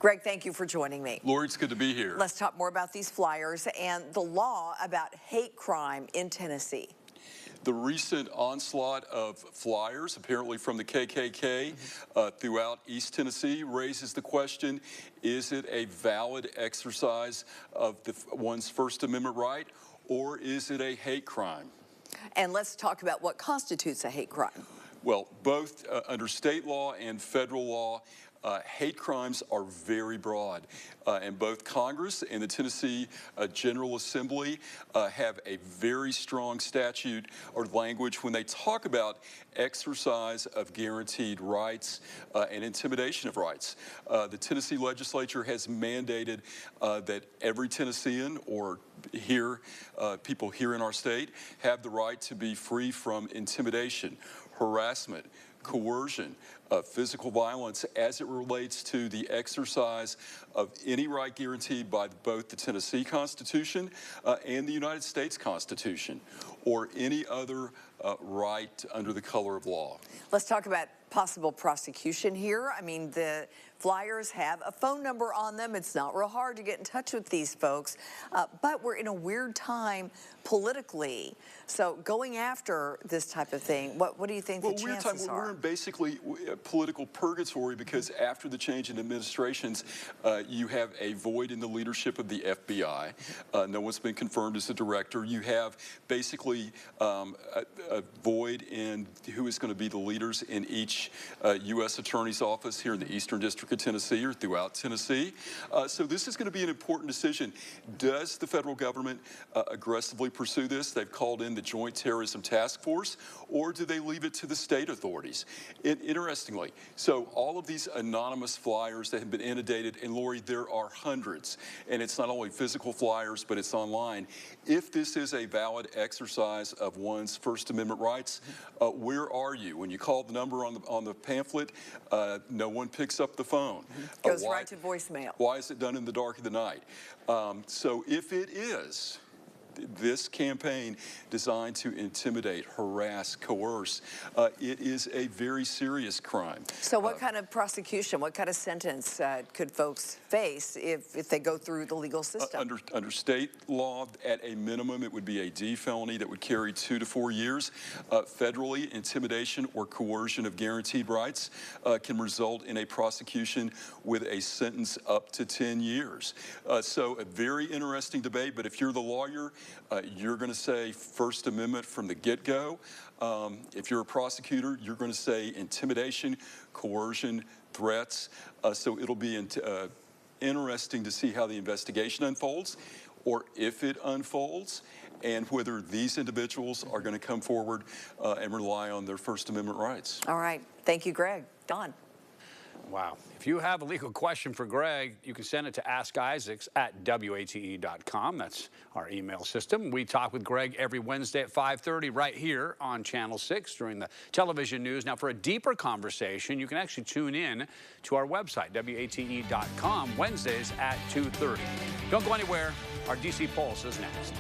Greg, thank you for joining me. Lori, it's good to be here. Let's talk more about these flyers and the law about hate crime in Tennessee. The recent onslaught of flyers, apparently from the KKK, throughout East Tennessee raises the question, is it a valid exercise of one's First Amendment right, or is it a hate crime? And let's talk about what constitutes a hate crime. Well, both under state law and federal law, hate crimes are very broad, and both Congress and the Tennessee General Assembly have a very strong statute or language when they talk about exercise of guaranteed rights and intimidation of rights. The Tennessee legislature has mandated that every Tennessean or people here in our state have the right to be free from intimidation, harassment, coercion, physical violence as it relates to the exercise of any right guaranteed by both the Tennessee Constitution and the United States Constitution, or any other right under the color of law. Let's talk about possible prosecution here. I mean, the flyers have a phone number on them. It's not real hard to get in touch with these folks, but we're in a weird time politically. So going after this type of thing, what do you think the chances are? We're in basically political purgatory because after the change in administrations, you have a void in the leadership of the FBI. No one's been confirmed as a director. You have basically a void in who is going to be the leaders in each U.S. Attorney's office here in the Eastern District of Tennessee or throughout Tennessee. So this is going to be an important decision. Does the federal government aggressively pursue this? They've called in the Joint Terrorism Task Force, or do they leave it to the state authorities? Interestingly, so all of these anonymous flyers that have been inundated, and Lori, there are hundreds, and it's not only physical flyers, but it's online. If this is a valid exercise of one's First Amendment rights, where are you? When you call the number on the pamphlet, no one picks up the phone. Goes right to voicemail. Why is it done in the dark of the night? So if it is this campaign designed to intimidate, harass, coerce, it is a very serious crime. So what kind of prosecution, what kind of sentence could folks face if they go through the legal system? Under state law, at a minimum, it would be a D felony that would carry 2 to 4 years. Federally, intimidation or coercion of guaranteed rights can result in a prosecution with a sentence up to 10 years. So a very interesting debate, but if you're the lawyer, you're going to say First Amendment from the get-go. If you're a prosecutor, you're going to say intimidation, coercion, threats. So it'll be interesting to see how the investigation unfolds, or if it unfolds, and whether these individuals are going to come forward and rely on their First Amendment rights. All right. Thank you, Greg. Don. Wow. If you have a legal question for Greg, you can send it to AskIsaacs@WATE.com. That's our email system. We talk with Greg every Wednesday at 5:30 right here on Channel 6 during the television news. Now, for a deeper conversation, you can actually tune in to our website, WATE.com, Wednesdays at 2:30. Don't go anywhere. Our DC Pulse is next.